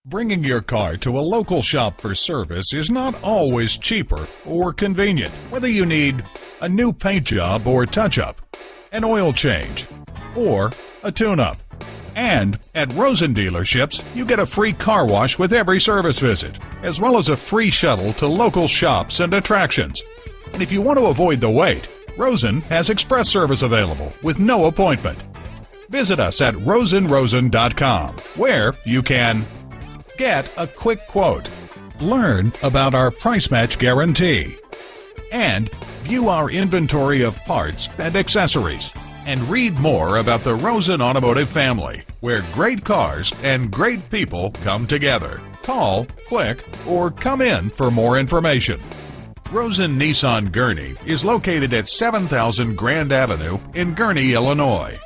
Bringing your car to a local shop for service is not always cheaper or convenient. Whether you need a new paint job or touch-up, an oil change, or a tune-up. And at Rosen dealerships, you get a free car wash with every service visit, as well as a free shuttle to local shops and attractions. And if you want to avoid the wait, Rosen has express service available with no appointment. Visit us at rosenrosen.com, where you can get a quick quote, learn about our price match guarantee, and view our inventory of parts and accessories, and read more about the Rosen Automotive family, where great cars and great people come together. Call, click, or come in for more information. Rosen Nissan Gurnee is located at 7000 Grand Avenue in Gurnee, Illinois.